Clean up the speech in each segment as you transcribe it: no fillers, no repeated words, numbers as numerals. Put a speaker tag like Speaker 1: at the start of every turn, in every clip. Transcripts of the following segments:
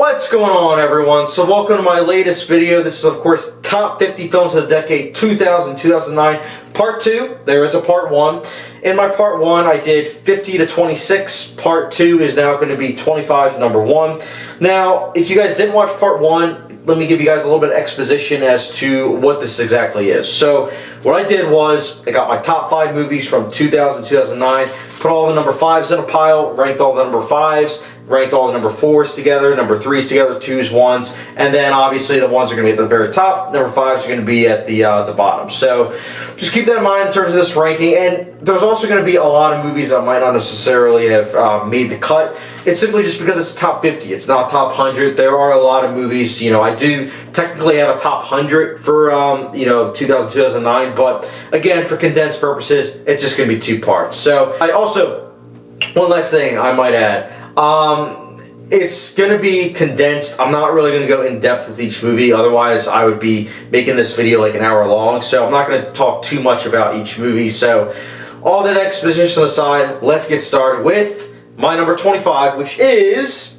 Speaker 1: What's going on, everyone? So welcome to my latest video. This is, of course, top 50 films of the decade 2000-2009 part 2. There is a part 1. In my part 1 I did 50 to 26. Part 2 is now going to be 25 to number 1. Now, if you guys didn't watch part 1, let me give you guys a little bit of exposition as to what this exactly is. So what I did was I got my top 5 movies from 2000-2009, put all the number 5s in a pile, ranked all the number 5s, ranked all the number 4s together, number 3s together, 2s, 1s, and then obviously the 1s are going to be at the very top, number 5s are going to be at the bottom. So just keep that in mind in terms of this ranking, and there's also going to be a lot of movies that might not necessarily have made the cut. It's simply just because it's top 50, it's not top 100. There are a lot of movies, you know, I do technically have a top 100 for, 2000-2009, but again, for condensed purposes, it's just going to be 2 parts. So I also, one last thing I might add, it's going to be condensed. I'm not really going to go in depth with each movie, otherwise I would be making this video like an hour long, so I'm not going to talk too much about each movie. So all that exposition aside, let's get started with my number 25, which is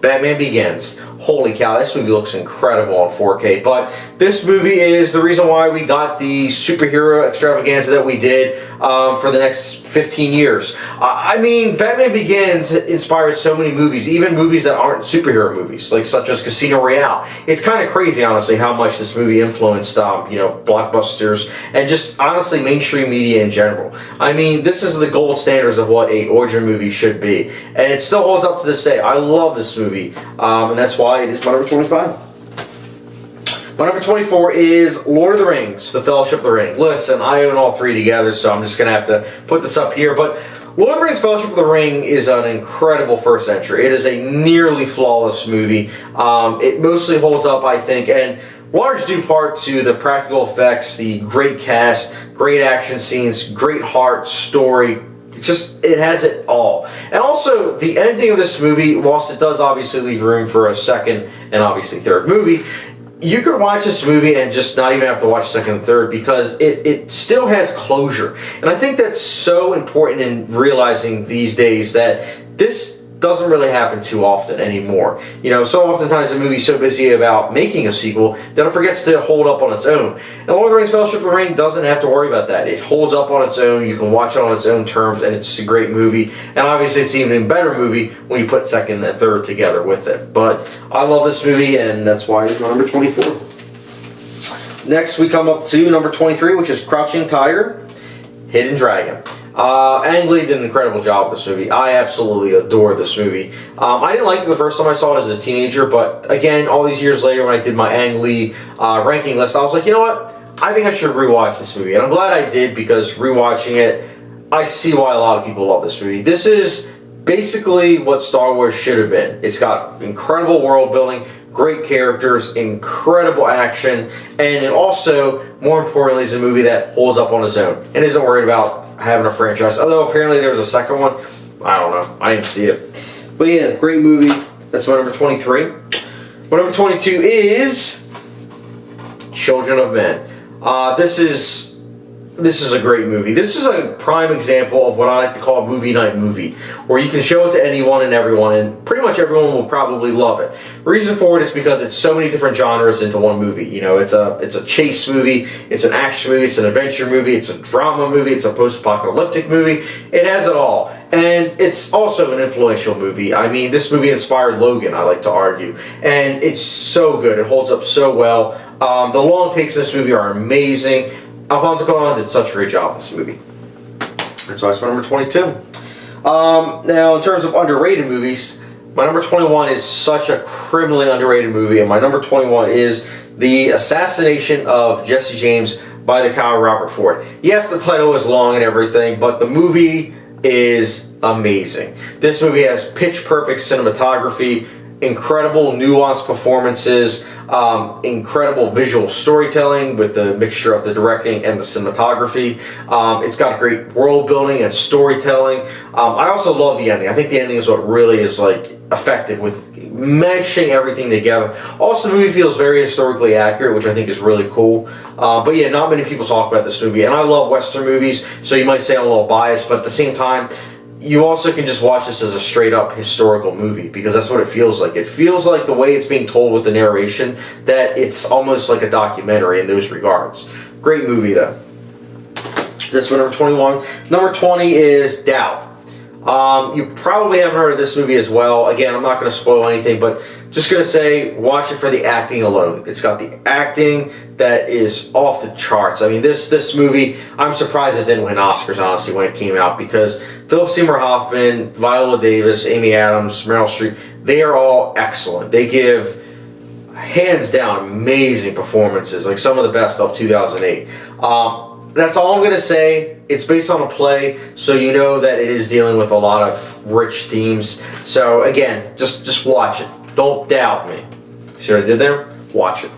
Speaker 1: Batman Begins. Holy cow, this movie looks incredible on 4K, but this movie is the reason why we got the superhero extravaganza that we did for the next 15 years. I mean, Batman Begins inspired so many movies, even movies that aren't superhero movies, like such as Casino Royale. It's kind of crazy, honestly, how much this movie influenced, blockbusters and just, honestly, mainstream media in general. I mean, this is the gold standards of what a origin movie should be, and it still holds up to this day. I love this movie, and that's why it is my number 25. My number 24 is Lord of the Rings, The Fellowship of the Ring. Listen, I own all 3 together, so I'm just going to have to put this up here. But Lord of the Rings, Fellowship of the Ring is an incredible first entry. It is a nearly flawless movie. It mostly holds up, I think, and large due part to the practical effects, the great cast, great action scenes, great heart, story. It has it all. And also, the ending of this movie, whilst it does obviously leave room for a second and obviously third movie, you could watch this movie and just not even have to watch second and third because it still has closure. And I think that's so important in realizing these days that this doesn't really happen too often anymore. You know, so oftentimes the movie's so busy about making a sequel that it forgets to hold up on its own. And Lord of the Rings Fellowship of the Ring doesn't have to worry about that. It holds up on its own, you can watch it on its own terms, and it's a great movie. And obviously it's even a better movie when you put second and third together with it. But I love this movie, and that's why it's my number 24. Next we come up to number 23, which is Crouching Tiger, Hidden Dragon. Ang Lee did an incredible job with this movie. I absolutely adore this movie. I didn't like it the first time I saw it as a teenager, but again, all these years later when I did my Ang Lee ranking list, I was like, you know what? I think I should rewatch this movie. And I'm glad I did, because rewatching it, I see why a lot of people love this movie. This is basically what Star Wars should have been. It's got incredible world building, great characters, incredible action, and it also, more importantly, is a movie that holds up on its own and isn't worried about having a franchise. Although apparently there was a second one. I don't know. I didn't see it. But yeah, great movie. That's my number 23. My number 22 is Children of Men. This is a great movie. This is a prime example of what I like to call a movie night movie, where you can show it to anyone and everyone, and pretty much everyone will probably love it. The reason for it is because it's so many different genres into one movie. You know, it's a chase movie, it's an action movie, it's an adventure movie, it's a drama movie, it's a post-apocalyptic movie. It has it all. And it's also an influential movie. I mean, this movie inspired Logan, I like to argue. And it's so good. It holds up so well. The long takes in this movie are amazing. Alfonso Cuarón did such a great job with this movie. That's why it's my number 22. Now, in terms of underrated movies, my number 21 is such a criminally underrated movie, and my number 21 is The Assassination of Jesse James by the coward Robert Ford. Yes, the title is long and everything, but the movie is amazing. This movie has pitch-perfect cinematography, incredible nuanced performances, incredible visual storytelling with the mixture of the directing and the cinematography. It's got great world building and storytelling. I also love the ending. I think the ending is what really is like effective with meshing everything together. Also, the movie feels very historically accurate, which I think is really cool. But yeah, not many people talk about this movie, and I love Western movies, so you might say I'm a little biased, but at the same time, you also can just watch this as a straight up historical movie, because that's what it feels like. It feels like the way it's being told with the narration, that it's almost like a documentary in those regards. Great movie though. That's my number 21. Number 20 is Doubt. You probably haven't heard of this movie as well. Again, I'm not going to spoil anything, but just going to say, watch it for the acting alone. It's got the acting that is off the charts. I mean, this movie, I'm surprised it didn't win Oscars, honestly, when it came out, because Philip Seymour Hoffman, Viola Davis, Amy Adams, Meryl Streep, they are all excellent. They give, hands down, amazing performances, like some of the best of 2008. That's all I'm going to say. It's based on a play, so you know that it is dealing with a lot of rich themes. So again, just watch it. Don't doubt me. See what I did there? Watch it.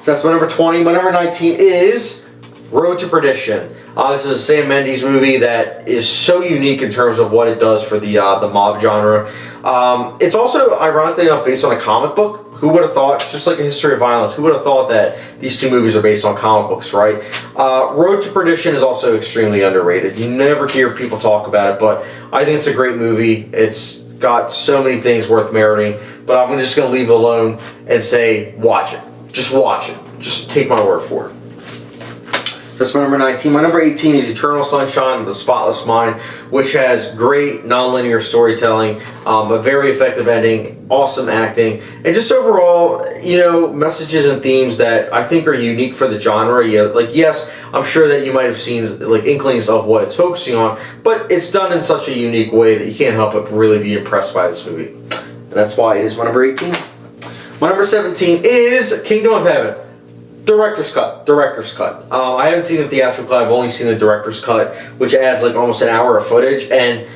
Speaker 1: So that's my number 20. My number 19 is Road to Perdition. This is a Sam Mendes movie that is so unique in terms of what it does for the mob genre. It's also, ironically enough, based on a comic book. Who would have thought, just like A History of Violence, who would have thought that these two movies are based on comic books, right? Road to Perdition is also extremely underrated. You never hear people talk about it, but I think it's a great movie. It's got so many things worth meriting, but I'm just going to leave it alone and say, watch it. Just watch it. Just take my word for it. That's my number 19. My number 18 is Eternal Sunshine of the Spotless Mind, which has great nonlinear storytelling, a very effective ending, awesome acting, and just overall, you know, messages and themes that I think are unique for the genre. Like, yes, I'm sure that you might have seen like inklings of what it's focusing on, but it's done in such a unique way that you can't help but really be impressed by this movie. And that's why it is my number 18. My number 17 is Kingdom of Heaven. Director's cut. I haven't seen the theatrical cut. I've only seen the director's cut, which adds like almost an hour of footage, and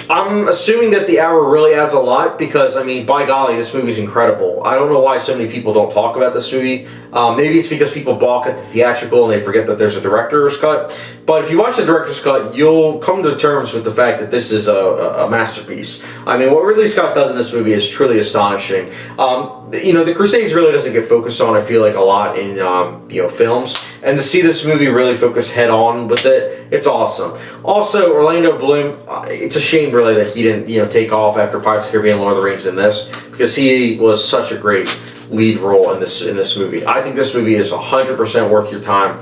Speaker 1: I'm assuming that the hour really adds a lot, because, I mean, by golly, this movie's incredible. I don't know why so many people don't talk about this movie. Maybe it's because people balk at the theatrical and they forget that there's a director's cut. But if you watch the director's cut, you'll come to terms with the fact that this is a masterpiece. I mean, what Ridley Scott does in this movie is truly astonishing. You know, the Crusades really doesn't get focused on, I feel like, a lot in, you know, films. And to see this movie really focus head on with it, it's awesome. Also, Orlando Bloom, it's a shame really that he didn't, you know, take off after Pirates of the Caribbean and Lord of the Rings in this, because he was such a great lead role in this movie. I think this movie is 100% worth your time.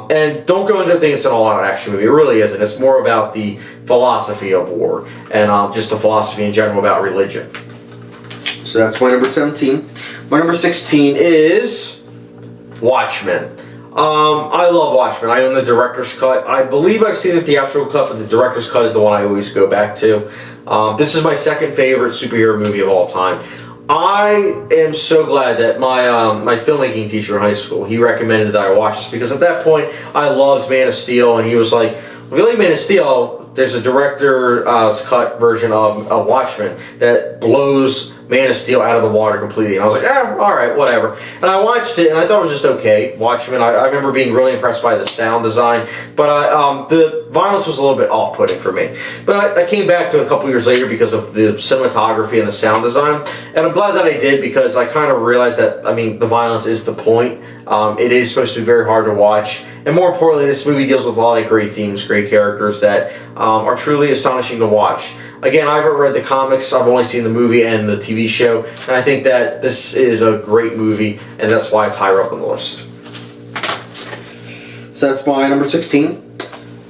Speaker 1: And don't go into thinking it's an all-out action movie. It really isn't. It's more about the philosophy of war and just the philosophy in general about religion. So that's my number 17. My number 16 is Watchmen. I love Watchmen. I own the director's cut. I believe I've seen the theatrical cut, but the director's cut is the one I always go back to. This is my second favorite superhero movie of all time. I am so glad that my filmmaking teacher in high school, he recommended that I watch this, because at that point I loved Man of Steel, and he was like, if you like Man of Steel, there's a director's cut version of Watchmen that blows Man of Steel out of the water completely. And I was like, alright, whatever. And I watched it, and I thought it was just okay. Watchmen, I remember being really impressed by the sound design, but the violence was a little bit off-putting for me. But I came back to it a couple years later because of the cinematography and the sound design, and I'm glad that I did, because I kind of realized that, I mean, the violence is the point. It is supposed to be very hard to watch, and more importantly, this movie deals with a lot of great themes, great characters that are truly astonishing to watch. Again, I haven't read the comics, I've only seen the movie and the TV show, and I think that this is a great movie, and that's why it's higher up on the list. So that's my number 16.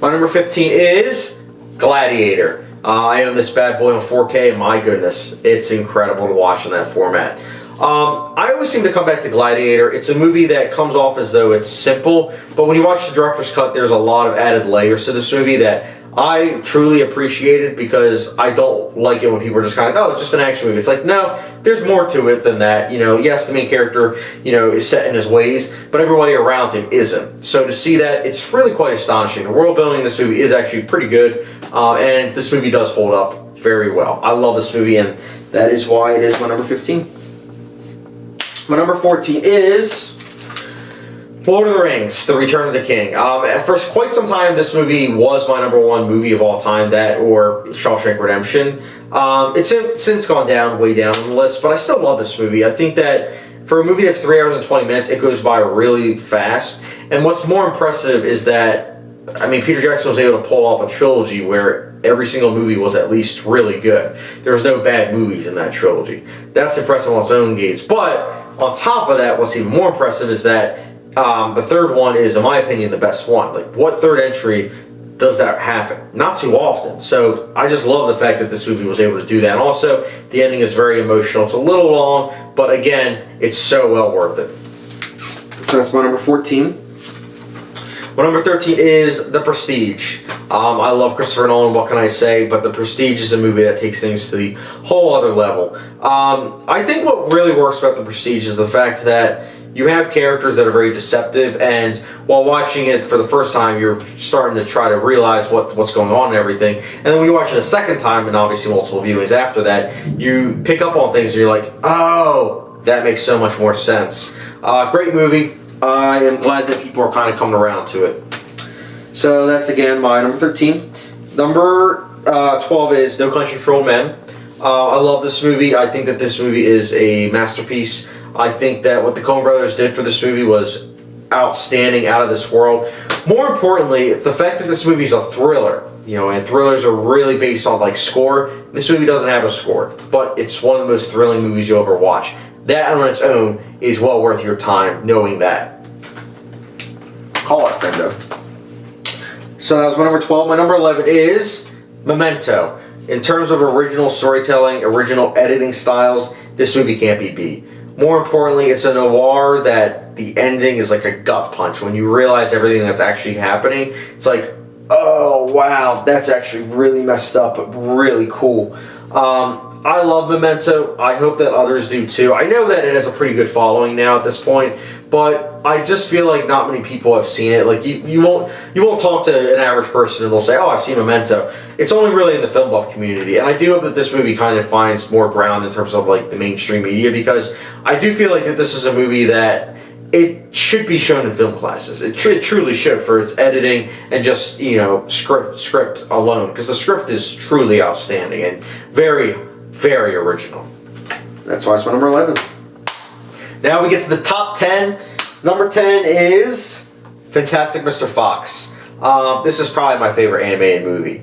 Speaker 1: My number 15 is Gladiator. I own this bad boy on 4K, and my goodness, it's incredible to watch in that format. I always seem to come back to Gladiator. It's a movie that comes off as though it's simple, but when you watch the director's cut, there's a lot of added layers to this movie that I truly appreciated, because I don't like it when people are just kind of like, oh, it's just an action movie. It's like, no, there's more to it than that. You know, yes, the main character, you know, is set in his ways, but everybody around him isn't. So to see that, it's really quite astonishing. The world building in this movie is actually pretty good, and this movie does hold up very well. I love this movie, and that is why it is my number 15. My number 14 is Lord of the Rings, The Return of the King. For quite some time, this movie was my number one movie of all time, that or Shawshank Redemption. It's since gone down, way down on the list, but I still love this movie. I think that for a movie that's 3 hours and 20 minutes, it goes by really fast. And what's more impressive is that I mean, Peter Jackson was able to pull off a trilogy where every single movie was at least really good. There was no bad movies in that trilogy. That's impressive on its own gates. But on top of that, what's even more impressive is that the third one is, in my opinion, the best one. Like, what third entry does that happen? Not too often. So I just love the fact that this movie was able to do that. And also, the ending is very emotional. It's a little long, but again, it's so well worth it. So that's my number 14. My number 13 is The Prestige. I love Christopher Nolan, what can I say? But The Prestige is a movie that takes things to the whole other level. I think what really works about The Prestige is the fact that you have characters that are very deceptive, and while watching it for the first time, you're starting to try to realize what's going on and everything. And then when you watch it a second time, and obviously multiple viewings after that, you pick up on things and you're like, oh, that makes so much more sense. Great movie. I am glad that people are kind of coming around to it. So that's, again, my number 13. Number 12 is No Country for Old Men. I love this movie. I think that this movie is a masterpiece. I think that what the Coen brothers did for this movie was outstanding, out of this world. More importantly, the fact that this movie is a thriller, you know, and thrillers are really based on like score. This movie doesn't have a score, but it's one of the most thrilling movies you'll ever watch. That on its own is well worth your time knowing that. Call it, friendo. So that was my number 12. My number 11 is Memento. In terms of original storytelling, original editing styles, this movie can't be beat. More importantly, it's a noir that the ending is like a gut punch. When you realize everything that's actually happening, it's like, oh wow, that's actually really messed up, but really cool. I love Memento. I hope that others do too. I know that it has a pretty good following now at this point, but I just feel like not many people have seen it. Like you won't talk to an average person and they'll say, "Oh, I've seen Memento." It's only really in the film buff community, and I do hope that this movie kind of finds more ground in terms of like the mainstream media, because I do feel like that this is a movie that it should be shown in film classes. It truly should, for its editing and just, you know, script alone, because the script is truly outstanding and very, very original. That's why it's my number 11. Now we get to the top 10. Number 10 is Fantastic Mr. Fox. This is probably my favorite animated movie.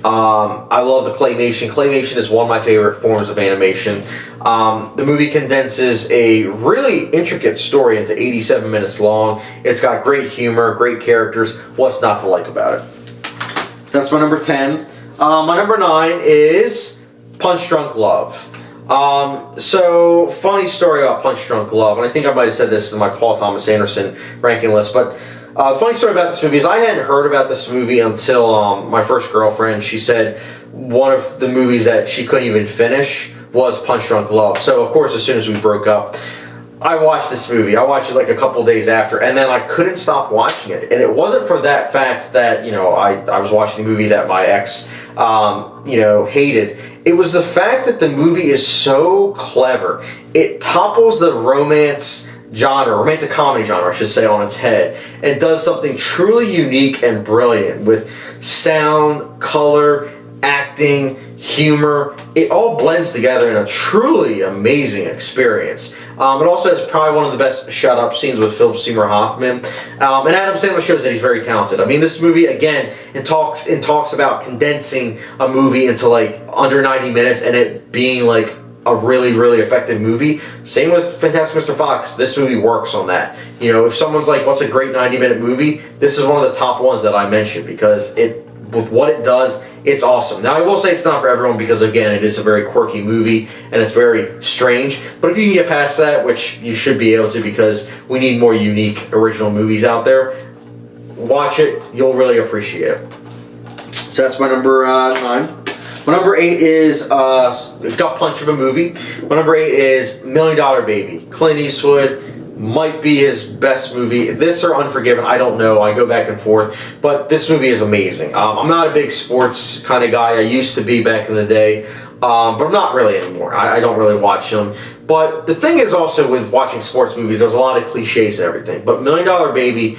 Speaker 1: I love the claymation. Claymation is one of my favorite forms of animation. The movie condenses a really intricate story into 87 minutes long. It's got great humor, great characters. What's not to like about it? So that's my number 10. My number 9 is Punch Drunk Love. So, funny story about Punch Drunk Love, and I think I might have said this in my Paul Thomas Anderson ranking list, but funny story about this movie is I hadn't heard about this movie until my first girlfriend. She said one of the movies that she couldn't even finish was Punch Drunk Love. So, of course, as soon as we broke up, I watched this movie. I watched it like a couple days after, and then I couldn't stop watching it. And it wasn't for that fact that, you know, I was watching the movie that my ex, you know, hated. It was the fact that the movie is so clever. It topples the romance genre, romantic comedy genre, I should say, on its head, and does something truly unique and brilliant with sound, color, acting, humor. It all blends together in a truly amazing experience. It also has probably one of the best shut-up scenes with Philip Seymour Hoffman. And Adam Sandler shows that he's very talented. I mean, this movie, again, it talks about condensing a movie into like under 90 minutes and it being like a really, really effective movie. Same with Fantastic Mr. Fox. This movie works on that. You know, if someone's like, what's a great 90-minute movie? This is one of the top ones that I mentioned, because with what it does, it's awesome. Now, I will say it's not for everyone, because, again, it is a very quirky movie, and it's very strange. But if you can get past that, which you should be able to, because we need more unique, original movies out there, watch it. You'll really appreciate it. So that's my number 9. My number 8 is a gut punch of a movie. My number 8 is $1 Million Baby. Clint Eastwood might be his best movie. This or Unforgiven, I don't know. I go back and forth. But this movie is amazing. I'm not a big sports kind of guy. I used to be back in the day. But I'm not really anymore. I don't really watch them. But the thing is also with watching sports movies, there's a lot of cliches and everything. But $1 Million Baby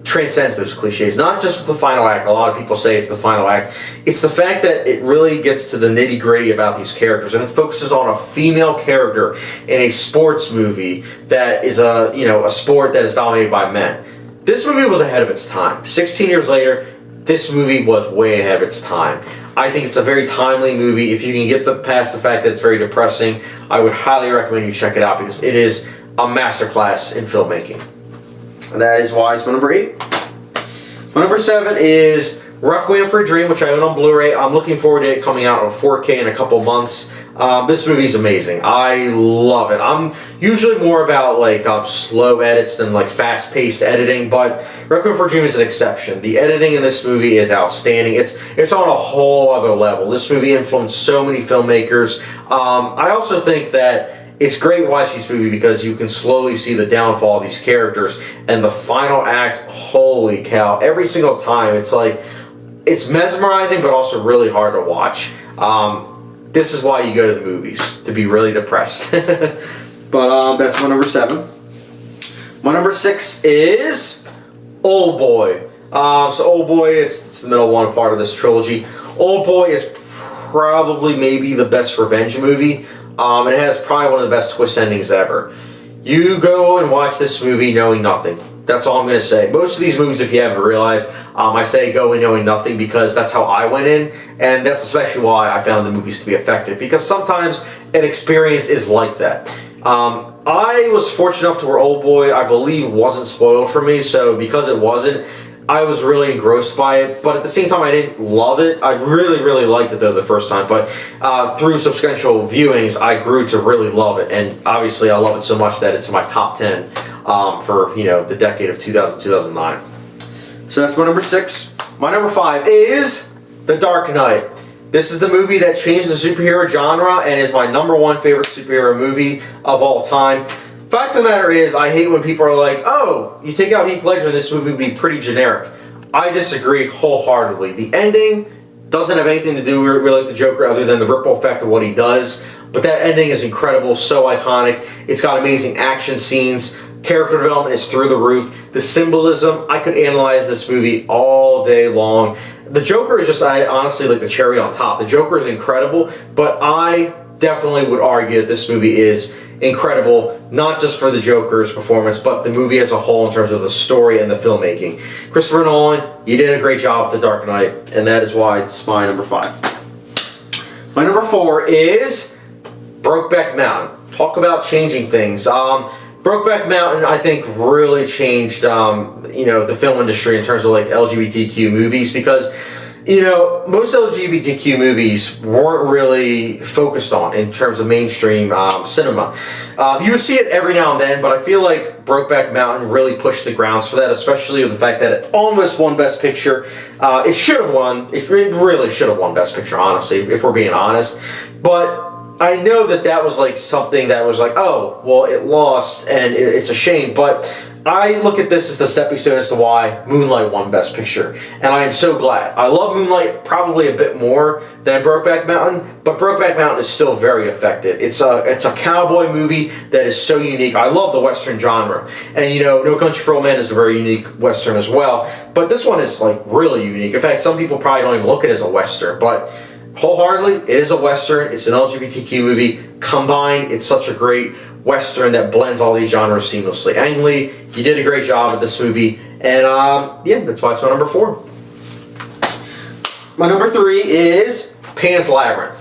Speaker 1: transcends those cliches, not just with the final act. A lot of people say it's the final act. It's the fact that it really gets to the nitty-gritty about these characters, and it focuses on a female character in a sports movie that is a sport that is dominated by men. This movie was ahead of its time. 16 years later, this movie was way ahead of its time. I think it's a very timely movie. If you can get past the fact that it's very depressing, I would highly recommend you check it out because it is a masterclass in filmmaking. And that is why it's my number 8. My number 7 is Requiem for a Dream, which I own on Blu-ray. I'm looking forward to it coming out on 4K in a couple months. This movie is amazing. I love it. I'm usually more about like slow edits than like fast-paced editing, but Requiem for a Dream is an exception. The editing in this movie is outstanding. It's on a whole other level. This movie influenced so many filmmakers. I also think that it's great watching this movie because you can slowly see the downfall of these characters, and the final act, holy cow, every single time it's mesmerizing but also really hard to watch. This is why you go to the movies, to be really depressed. But that's my number 7. My number 6 is Oldboy. So Oldboy it's the middle one part of this trilogy. Oldboy is probably maybe the best revenge movie. It has probably one of the best twist endings ever. You go and watch this movie knowing nothing. That's all I'm going to say. Most of these movies, if you haven't realized, I say go in knowing nothing because that's how I went in, and that's especially why I found the movies to be effective, because sometimes an experience is like that. I was fortunate enough to where Oldboy, I believe, wasn't spoiled for me, so because it wasn't, I was really engrossed by it, but at the same time I didn't love it. I really, really liked it though the first time, but through subsequent viewings I grew to really love it, and obviously I love it so much that it's in my top 10 for the decade of 2000-2009. So that's my number 6. My number 5 is The Dark Knight. This is the movie that changed the superhero genre and is my number 1 favorite superhero movie of all time. Fact of the matter is, I hate when people are like, oh, you take out Heath Ledger and this movie would be pretty generic. I disagree wholeheartedly. The ending doesn't have anything to do really with the Joker other than the ripple effect of what he does. But that ending is incredible, so iconic. It's got amazing action scenes. Character development is through the roof. The symbolism, I could analyze this movie all day long. The Joker is just, honestly, like the cherry on top. The Joker is incredible, but I definitely would argue that this movie is incredible, not just for the Joker's performance, but the movie as a whole in terms of the story and the filmmaking. Christopher Nolan, you did a great job with The Dark Knight, and that is why it's my number 5. My number 4 is Brokeback Mountain. Talk about changing things. Brokeback Mountain, I think, really changed, the film industry in terms of like LGBTQ movies, because most LGBTQ movies weren't really focused on in terms of mainstream cinema. You would see it every now and then, but I feel like Brokeback Mountain really pushed the grounds for that, especially with the fact that it almost won Best Picture. It should have won. It really should have won Best Picture, honestly, if we're being honest. But I know that was like something that was like, oh, well, it lost, and it's a shame, but I look at this as the stepping stone as to why Moonlight won Best Picture, and I am so glad. I love Moonlight probably a bit more than Brokeback Mountain, but Brokeback Mountain is still very effective. It's a cowboy movie that is so unique. I love the Western genre, and No Country for Old Men is a very unique Western as well, but this one is like really unique. In fact, some people probably don't even look at it as a Western, but wholeheartedly, it is a Western. It's an LGBTQ movie. Combined, it's such a great Western that blends all these genres seamlessly. Ang Lee, you did a great job with this movie. And that's why it's my number 4. My number 3 is Pan's Labyrinth.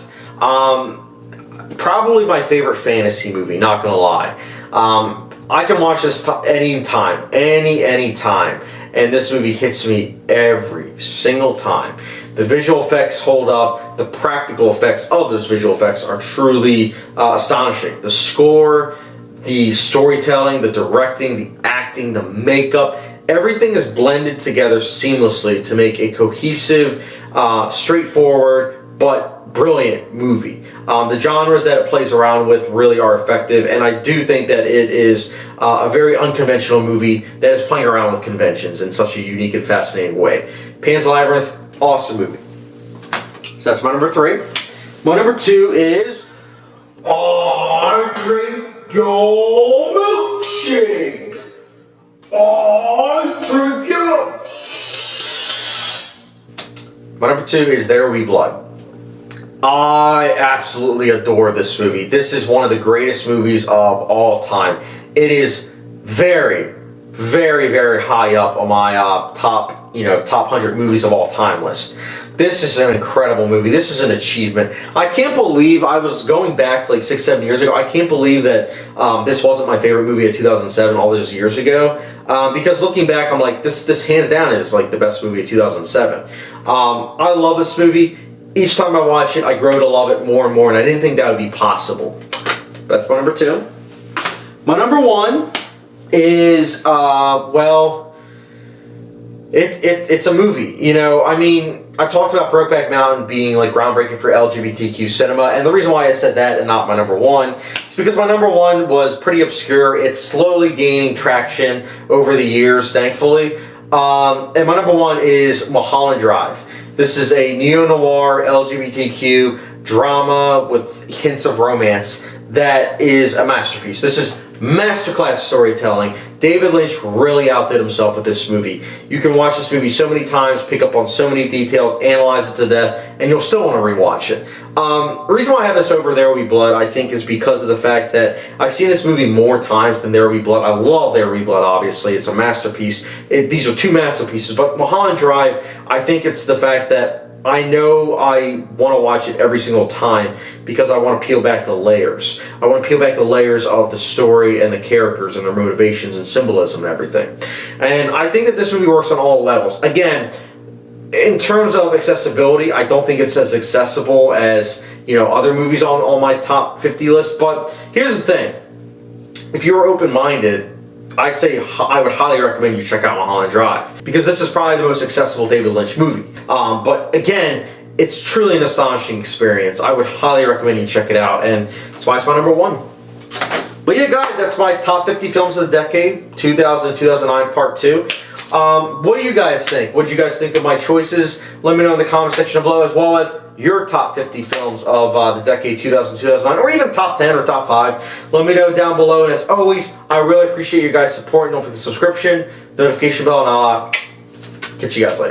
Speaker 1: Probably my favorite fantasy movie, not gonna lie. I can watch this any time, any time. And this movie hits me every single time. The visual effects hold up. The practical effects of those visual effects are truly astonishing. The score, the storytelling, the directing, the acting, the makeup, everything is blended together seamlessly to make a cohesive, straightforward, but brilliant movie. The genres that it plays around with really are effective, and I do think that it is a very unconventional movie that is playing around with conventions in such a unique and fascinating way. Pan's Labyrinth, awesome movie. So that's my number 3. My number 2 is I Drink Your Milkshake. I Drink Your... My number 2 is There Will Be Blood. I absolutely adore this movie. This is one of the greatest movies of all time. It is very, very, very high up on my top 100 movies of all time list. This is an incredible movie. This is an achievement. I can't believe, I was going back to like 6-7 years ago, I can't believe that this wasn't my favorite movie of 2007 all those years ago. Because looking back, I'm like, this hands down is like the best movie of 2007. I love this movie. Each time I watch it, I grow to love it more and more, and I didn't think that would be possible. That's my number 2. My number 1 is, well, it's a movie. You know, I mean, I talked about Brokeback Mountain being like groundbreaking for LGBTQ cinema, and the reason why I said that and not my number 1 is because my number 1 was pretty obscure. It's slowly gaining traction over the years, thankfully. And my number 1 is Mulholland Drive. This is a neo-noir LGBTQ drama with hints of romance that is a masterpiece. This is masterclass storytelling. David Lynch really outdid himself with this movie. You can watch this movie so many times, pick up on so many details, analyze it to death, and you'll still want to rewatch it. The reason why I have this over There Will Be Blood, I think, is because of the fact that I've seen this movie more times than There Will Be Blood. I love There Will Be Blood, obviously. It's a masterpiece. These are 2 masterpieces, but Mulholland Drive, I think it's the fact that I know I want to watch it every single time because I want to peel back the layers. I want to peel back the layers of the story and the characters and their motivations and symbolism and everything. And I think that this movie works on all levels. Again, in terms of accessibility, I don't think it's as accessible as, you know, other movies on my top 50 list. But here's the thing. If you're open-minded, I'd say I would highly recommend you check out Mulholland Drive because this is probably the most accessible David Lynch movie. But again, it's truly an astonishing experience. I would highly recommend you check it out, and that's why it's my number 1. But yeah, guys, that's my top 50 films of the decade, 2000 to 2009, part 2. What do you guys think? What did you guys think of my choices? Let me know in the comment section below, as well as your top 50 films of the decade 2000 to 2009, or even top 10 or top 5. Let me know down below, and as always, I really appreciate your guys' support. Don't forget the subscription, notification bell, and I'll catch you guys later.